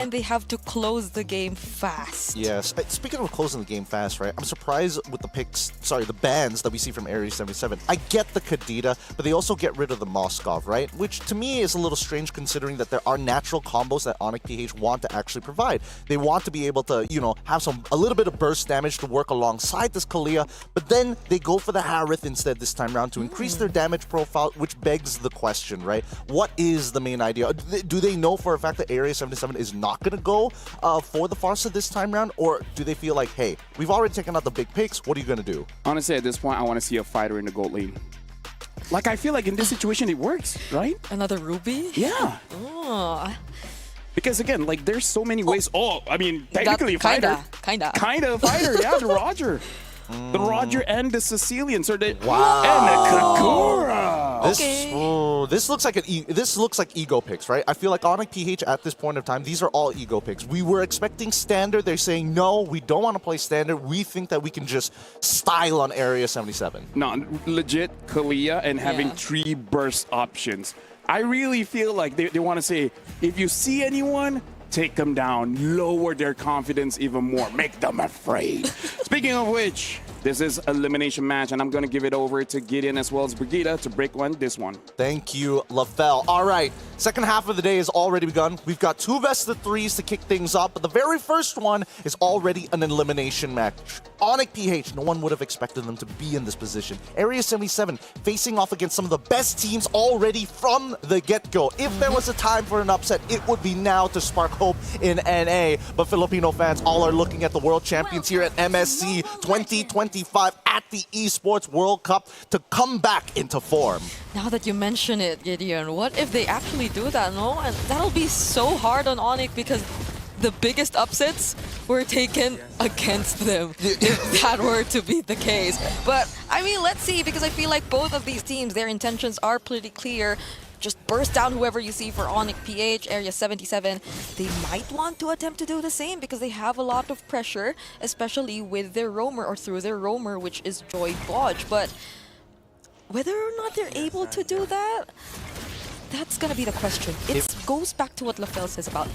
And they have to close the game fast. Yes. Speaking of closing the game fast, right? I'm surprised with the bans that we see from AREA77. I get the Kadita, but they also get rid of the Moskov, right? Which to me is a little strange considering that there are natural combos that Onic PH want to actually provide. They want to be able to, you know, have a little bit of burst damage to work alongside this Kalia, but then they go for the Harith instead this time around to increase their damage profile, which begs the question, right? What is the main idea? Do they know for a fact that AREA77 is not going to go for the Farsa this time around, or do they feel like, hey, we've already taken out the big picks, what are you going to do? Honestly, at this point, I want to see a fighter in the gold lane. Like, I feel like in this situation, it works, right? Another Ruby? Yeah. Oh. Because again, like, there's so many ways. Oh, I mean, technically a fighter. Kinda a fighter, yeah, the Roger. The Roger and the Sicilian. So they, Wow. And the Kakura. This looks like this looks like ego picks, right? I feel like Onic PH at this point of time, these are all ego picks. We were expecting standard. They're saying no, we don't want to play standard. We think that we can just style on AREA77. No, legit Kalia and having 3 burst options. I really feel like they want to say, if you see anyone, take them down, lower their confidence even more, make them afraid. Speaking of which, this is elimination match, and I'm going to give it over to Gideon as well as Brigitte to break this one. Thank you, LaFell. All right, second half of the day has already begun. We've got 2 best of 3s to kick things up, but the very first one is already an elimination match. Onic PH, no one would have expected them to be in this position. AREA77 facing off against some of the best teams already from the get-go. If there was a time for an upset, it would be now to spark hope in NA. But Filipino fans all are looking at the world champions here at MSC 2025 at the Esports World Cup to come back into form. Now that you mention it, Gideon, what if they actually do that, no? And that'll be so hard on Onic because the biggest upsets were taken against them, if that were to be the case. But, I mean, let's see, because I feel like both of these teams, their intentions are pretty clear. Just burst down whoever you see for Onic PH, AREA77. They might want to attempt to do the same because they have a lot of pressure, especially with their roamer or through their roamer, which is Joy Bodge. But whether or not they're able to do that, that's gonna be the question. It goes back to what LaFell says about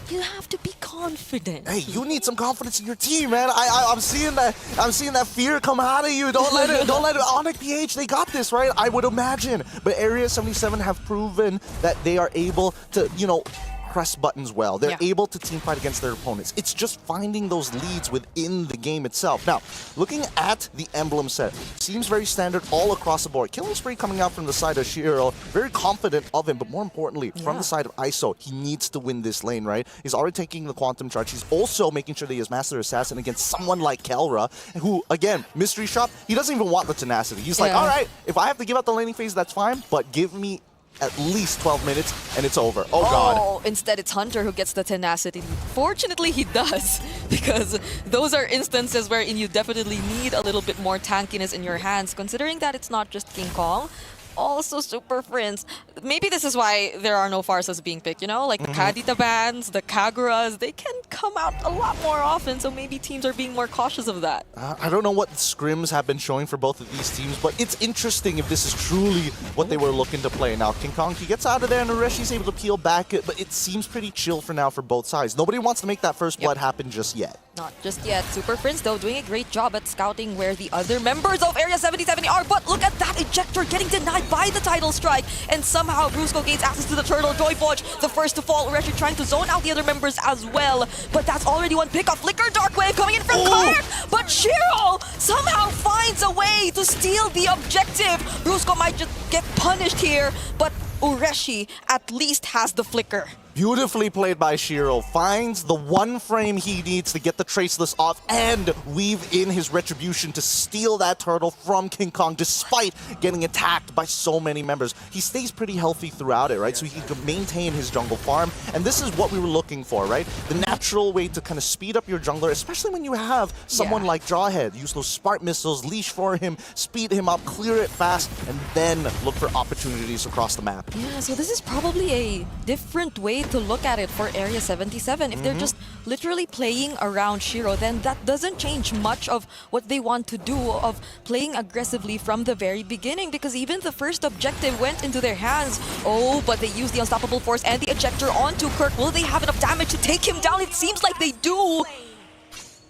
you have to be confident. Hey, you need some confidence in your team, man. I'm seeing that fear come out of you. Don't let it. Onic PH, they got this, right? I would imagine. But AREA77 have proven that they are able to, you know, press buttons well. They're able to team fight against their opponents. It's just finding those leads within the game itself. Now, looking at the emblem set, seems very standard all across the board. Killing spree coming out from the side of Shiro, very confident of him, but more importantly, from the side of ISO, he needs to win this lane, right? He's already taking the quantum charge. He's also making sure that he has Master Assassin against someone like Kelra, who, again, mystery shop, he doesn't even want the tenacity. He's like, all right, if I have to give out the laning phase, that's fine, but give me at least 12 minutes and it's over. Oh god. Instead it's Hunter who gets the tenacity. Fortunately he does, because those are instances wherein you definitely need a little bit more tankiness in your hands, considering that it's not just King Kong, also Super Friends. Maybe this is why there are no Farsas being picked, you know? Like the Kadita bans, the Kaguras, they can come out a lot more often, so maybe teams are being more cautious of that. I don't know what scrims have been showing for both of these teams, but it's interesting if this is truly what they were looking to play. Now, King Kong, he gets out of there and Ureshi's able to peel back, but it seems pretty chill for now for both sides. Nobody wants to make that first blood happen just yet. Not just yet. Super Friends, though, doing a great job at scouting where the other members of AREA77 are, but look at that ejector getting denied by the title strike, and somehow Brusco gains access to the turtle. Joy Bodge, the first to fall. Ureshi trying to zone out the other members as well, but that's already one pick off. Flicker, Dark Wave coming in from Clark, but Shiro somehow finds a way to steal the objective. Brusco might just get punished here, but Ureshi at least has the flicker. Beautifully played by Shiro. Finds the one frame he needs to get the Traceless off and weave in his retribution to steal that turtle from King Kong despite getting attacked by so many members. He stays pretty healthy throughout it, right? So he can maintain his jungle farm. And this is what we were looking for, right? The natural way to kind of speed up your jungler, especially when you have someone like Jawhead. Use those Spark missiles, leash for him, speed him up, clear it fast, and then look for opportunities across the map. Yeah, so this is probably a different way to look at it for AREA77. If they're just literally playing around Shiro, then that doesn't change much of what they want to do of playing aggressively from the very beginning, because even the first objective went into their hands. Oh, but they used the Unstoppable Force and the ejector onto Kirk. Will they have enough damage to take him down? It seems like they do.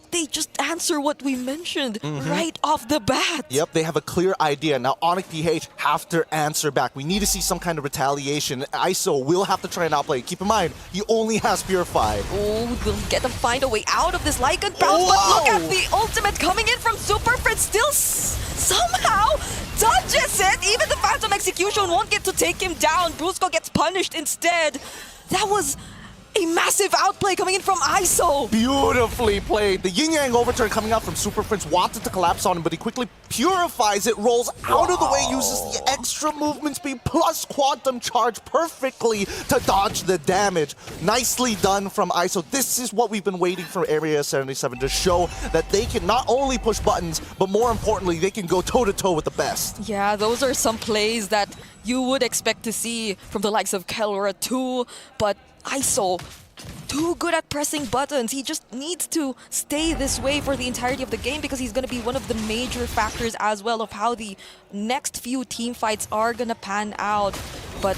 They just answer what we mentioned right off the bat. Yep, they have a clear idea. Now, Onic PH have to answer back. We need to see some kind of retaliation. ISO will have to try and outplay. Keep in mind, he only has Purify. Oh, we'll get to find a way out of this Lycan bounce, but look at the ultimate coming in from Super Fritz. Still somehow dodges it. Even the Phantom Execution won't get to take him down. Brusco gets punished instead. That was a massive outplay coming in from ISO. Beautifully played. The yin-yang overturn coming out from Super Prince wanted to collapse on him, but he quickly purifies it, rolls out of the way, uses the extra movement speed plus quantum charge perfectly to dodge the damage. Nicely done from ISO. This is what we've been waiting for AREA77 to show that they can not only push buttons, but more importantly, they can go toe-to-toe with the best. Yeah, those are some plays that you would expect to see from the likes of Kelra too, but ISO, too good at pressing buttons. He just needs to stay this way for the entirety of the game, because he's going to be one of the major factors as well of how the next few team fights are going to pan out. But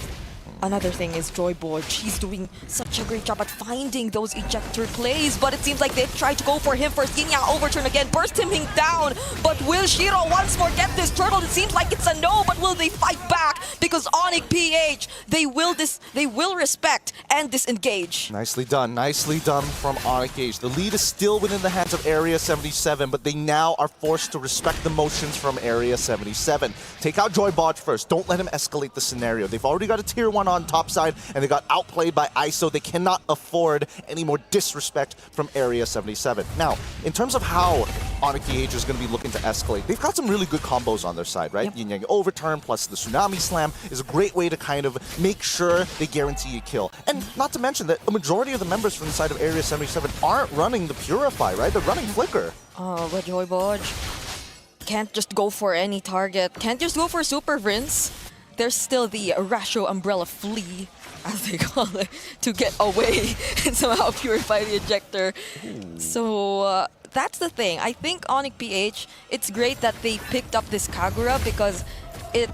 another thing is Joyboy. He's doing such a great job at finding those ejector plays, but it seems like they've tried to go for him first. Yin-yang overturn again, burst him down, but will Shiro once more get this turtle? It seems like it's a no, but will they fight back? Because Onic PH, they will respect and disengage. Nicely done from Onic PH. The lead is still within the hands of AREA77, but they now are forced to respect the motions from AREA77. Take out Joybot first. Don't let him escalate the scenario. They've already got a tier 1 on top side, and they got outplayed by ISO. They cannot afford any more disrespect from AREA77. Now, in terms of how Onic PH is going to be looking to escalate, they've got some really good combos on their side, right? Yep. Yin-yang overturn plus the Tsunami Slam is a great way to kind of make sure they guarantee a kill. And not to mention that a majority of the members from the side of AREA77 aren't running the Purify, right? They're running Flicker. Oh, but Joyboy can't just go for any target. Can't just go for Super Prince. There's still the Ratio Umbrella Flea, as they call it, to get away and somehow purify the ejector. So that's the thing. I think Onic PH, it's great that they picked up this Kagura, because it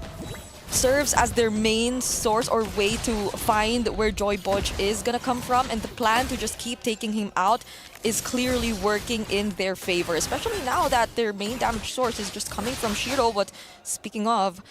serves as their main source or way to find where Joyboy is gonna come from, and the plan to just keep taking him out is clearly working in their favor, especially now that their main damage source is just coming from Shiro. But speaking of,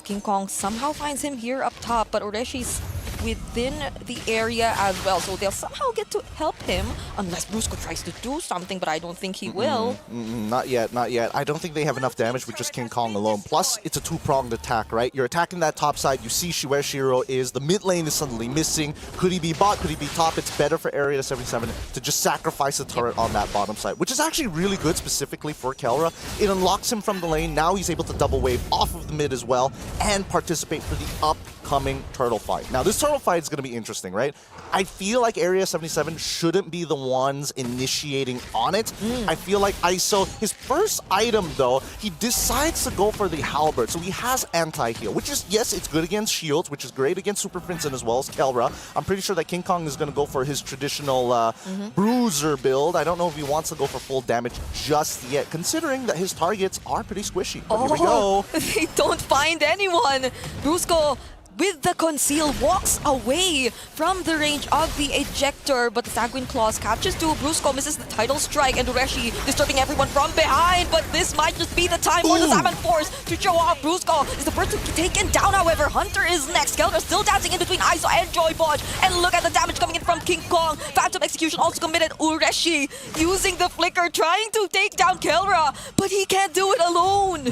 King Kong somehow finds him here up top, but Ureshi's within the area as well, so they'll somehow get to help him, unless Brusco tries to do something, but I don't think he will. Not yet, not yet. I don't think they have enough damage with just King Kong alone. Plus, it's a two-pronged attack, right? You're attacking that top side, you see where Shiro is, the mid lane is suddenly missing. Could he be bot, could he be top? It's better for AREA77 to just sacrifice the turret on that bottom side, which is actually really good specifically for Kelra. It unlocks him from the lane, now he's able to double wave off of the mid as well, and participate for the upcoming turtle fight. Now, this turtle fight is going to be interesting, right? I feel like AREA77 shouldn't be the ones initiating on it. I feel like ISO, his first item though, he decides to go for the halberd. So he has anti-heal, which is, yes, it's good against shields, which is great against Super Prince and as well as Kelra. I'm pretty sure that King Kong is going to go for his traditional bruiser build. I don't know if he wants to go for full damage just yet, considering that his targets are pretty squishy. But here we go. They don't find anyone. Brusco, with the conceal, walks away from the range of the ejector, but the Sanguine Claws catches to Brusco, misses the title strike, and Ureshi disturbing everyone from behind, but this might just be the time for the Salmon Force to show off. Brusco is the first to be taken down, however. Hunter is next. Kelra still dancing in between ISO and Joybot, and look at the damage coming in from King Kong. Phantom Execution also committed. Ureshi using the flicker, trying to take down Kelra, but he can't do it alone.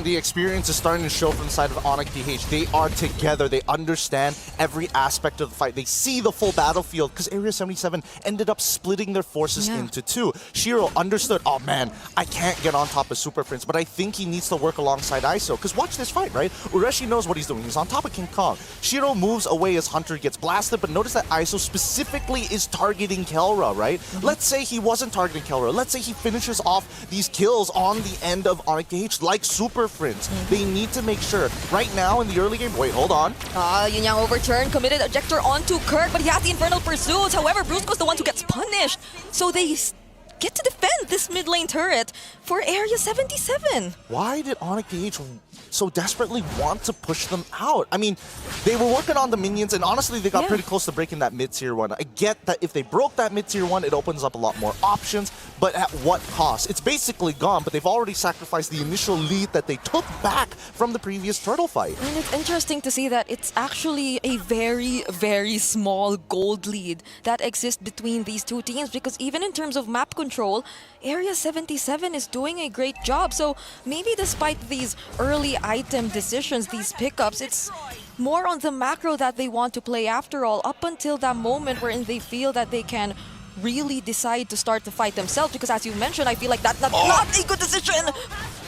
The experience is starting to show from the side of Onic PH. They are together. They understand every aspect of the fight. They see the full battlefield, because AREA77 ended up splitting their forces into two. Shiro understood, oh man, I can't get on top of Super Prince, but I think he needs to work alongside ISO, because watch this fight, right? Ureshi knows what he's doing. He's on top of King Kong. Shiro moves away as Hunter gets blasted, but notice that ISO specifically is targeting Kelra, right? Let's say he wasn't targeting Kelra. Let's say he finishes off these kills on the end of Onic PH like Super Prince. They need to make sure. Right now in the early game, wait, hold on. Yin-yang overturn, committed ejector onto Kirk, but he has the Infernal Pursuits. However, Brusco's the one who gets punished. punished. So they get to defend this mid lane turret for AREA77. Why did Onic PH so desperately want to push them out? I mean, they were working on the minions, and honestly, they got pretty close to breaking that mid-tier one. I get that if they broke that mid-tier one, it opens up a lot more options, but at what cost? It's basically gone, but they've already sacrificed the initial lead that they took back from the previous turtle fight. And it's interesting to see that it's actually a very, very small gold lead that exists between these two teams, because even in terms of map control, AREA77 is doing a great job. So maybe despite these early item decisions, these pickups, it's more on the macro that they want to play after all, up until that moment wherein they feel that they can really decide to start the fight themselves. Because as you mentioned, I feel like that's not a good decision,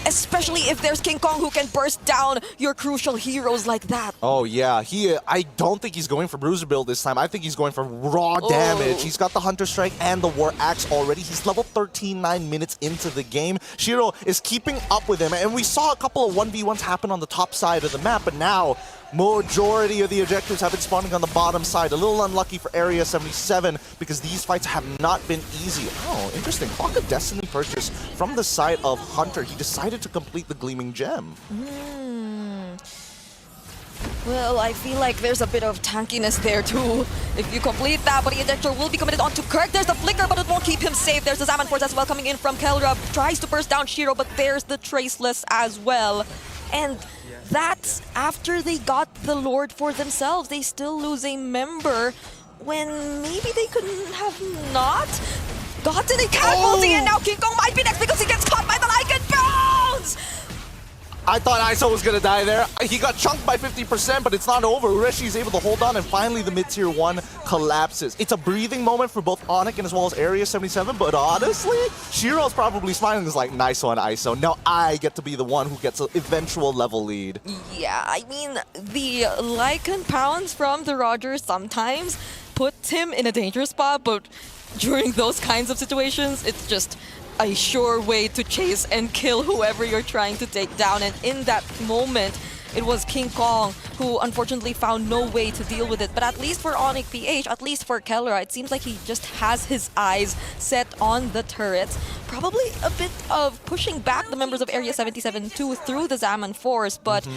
especially if there's King Kong who can burst down your crucial heroes like that. Oh yeah, I don't think he's going for Bruiser build this time. I think he's going for raw damage. He's got the Hunter Strike and the War Axe already. He's level 13, 9 minutes into the game. Shiro is keeping up with him, and we saw a couple of 1v1s happen on the top side of the map, but now majority of the objectives have been spawning on the bottom side. A little unlucky for AREA77 because these fights have not been easy. Oh, interesting. Clock of Destiny purchase from the side of Hunter. He decided to complete the Gleaming Gem. Well, I feel like there's a bit of tankiness there too. If you complete that, Body Ejector will be committed onto Kirk. There's the Flicker, but it won't keep him safe. There's the Zaman Force as well coming in from Kelra. Tries to burst down Shiro, but there's the Traceless as well. And that's after they got the Lord for themselves. They still lose a member when maybe they couldn't have not gotten a casualty, and now King Kong might be next because he gets caught by the Lycan Bounce! I thought ISO was gonna die there. He got chunked by 50%, but it's not over. Ureshi is able to hold on, and finally the mid-tier 1 collapses. It's a breathing moment for both Onic and as well as AREA77, but honestly, Shiro's probably smiling. He's like, nice one, ISO. Now I get to be the one who gets an eventual level lead. Yeah, I mean, the Lycan Pounds from the Rogers sometimes puts him in a dangerous spot, but during those kinds of situations, it's just a sure way to chase and kill whoever you're trying to take down. And in that moment, it was King Kong who unfortunately found no way to deal with it. But at least for Onic PH, at least for Kelra, it seems like he just has his eyes set on the turrets. Probably a bit of pushing back the members of AREA77 too through the Zaman Force, but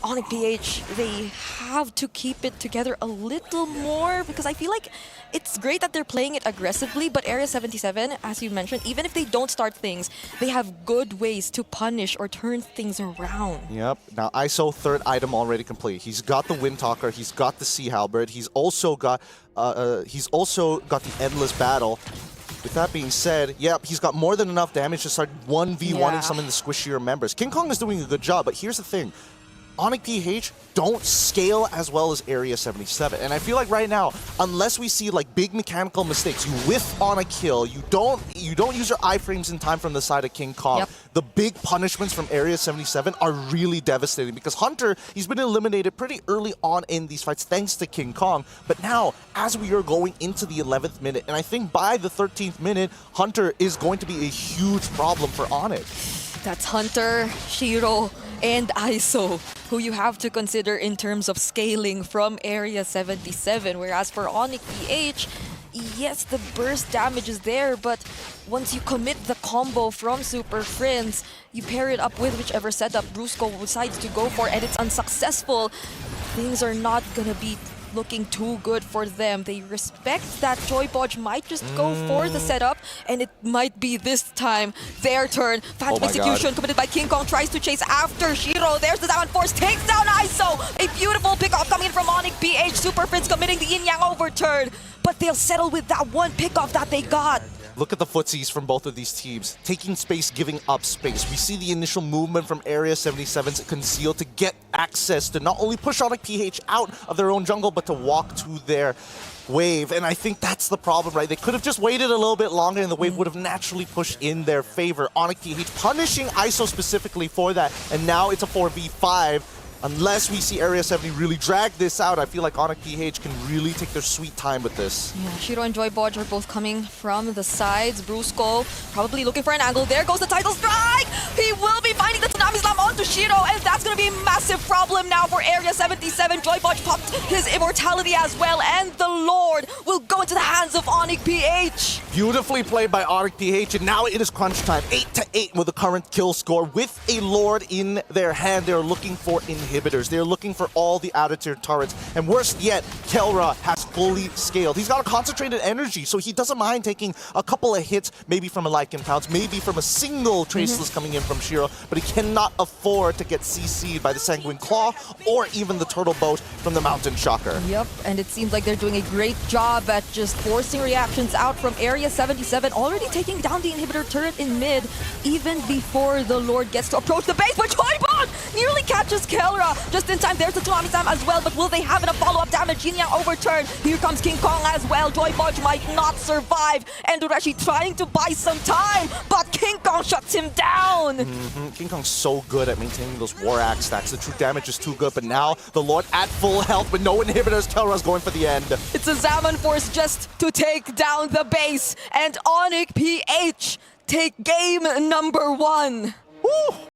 Onic PH, they have to keep it together a little more, because I feel like it's great that they're playing it aggressively, but AREA77, as you mentioned, even if they don't start things, they have good ways to punish or turn things around. Yep. Now ISO third item already complete. He's got the Windtalker, he's got the Sea Halberd, he's also got the Endless Battle. With that being said, yep, he's got more than enough damage to start 1v1ing some of the squishier members. King Kong is doing a good job, but here's the thing. Onic PH don't scale as well as AREA77, and I feel like right now, unless we see like big mechanical mistakes, you whiff on a kill, you don't use your iframes in time from the side of King Kong, the big punishments from AREA77 are really devastating, because Hunter, he's been eliminated pretty early on in these fights thanks to King Kong, but now as we are going into the 11th minute, and I think by the 13th minute, Hunter is going to be a huge problem for Onic. That's Hunter, Shiro, and ISO, who you have to consider in terms of scaling from AREA77. Whereas for Onic PH, yes, the burst damage is there, but once you commit the combo from Super Friends, you pair it up with whichever setup Brusco decides to go for, and it's unsuccessful, things are not gonna be looking too good for them. They respect that Joy Podge might just go for the setup, and it might be this time their turn. Phantom Execution committed by King Kong, tries to chase after Shiro. There's the Zaman Force, takes down ISO. A beautiful pickoff coming in from Onic PH. Super Prince committing the Yin Yang overturn, but they'll settle with that one pickoff that they got. Look at the footsies from both of these teams. Taking space, giving up space. We see the initial movement from AREA77's Conceal to get access to not only push Onic PH out of their own jungle, but to walk to their wave. And I think that's the problem, right? They could have just waited a little bit longer and the wave would have naturally pushed in their favor. Onic PH punishing ISO specifically for that. And now it's a 4v5. Unless we see AREA70 really drag this out, I feel like Onic PH can really take their sweet time with this. Yeah, Shiro and Joy Bodge are both coming from the sides. Brusco probably looking for an angle. There goes the title strike! He will be finding the Tsunami Slam onto Shiro, and that's going to be a massive problem now for AREA77. Joybotch popped his immortality as well, and the Lord will go into the hands of Onic PH. Beautifully played by Onic PH, and now it is crunch time. 8-8 with the current kill score. With a Lord in their hand, they're looking for inhibitors. They're looking for all the outer-tier turrets. And worst yet, Kelra has fully scaled. He's got a concentrated energy, so he doesn't mind taking a couple of hits, maybe from a Lycan Pounce, maybe from a single Traceless coming in from Shiro, but he cannot afford to get CC'd by the Sanguine Claw or even the Turtle Boat from the Mountain Shocker. Yep, and it seems like they're doing a great job at just forcing reactions out from AREA77, already taking down the inhibitor turret in mid, even before the Lord gets to approach the base, but Joybot nearly catches Kelra just in time. There's the Tsunami Slam as well, but will they have enough follow-up damage? Yin Yang overturned. Here comes King Kong as well. Joybot might not survive, and they're actually trying to buy some time, but King Kong shuts him down. King Kong's so good at maintaining those War Axe stacks. The true damage is too good, but now the Lord at full health with no inhibitors. Kelra's going for the end. It's a Zaman Force just to take down the base, and Onic PH take game number 1. Woo!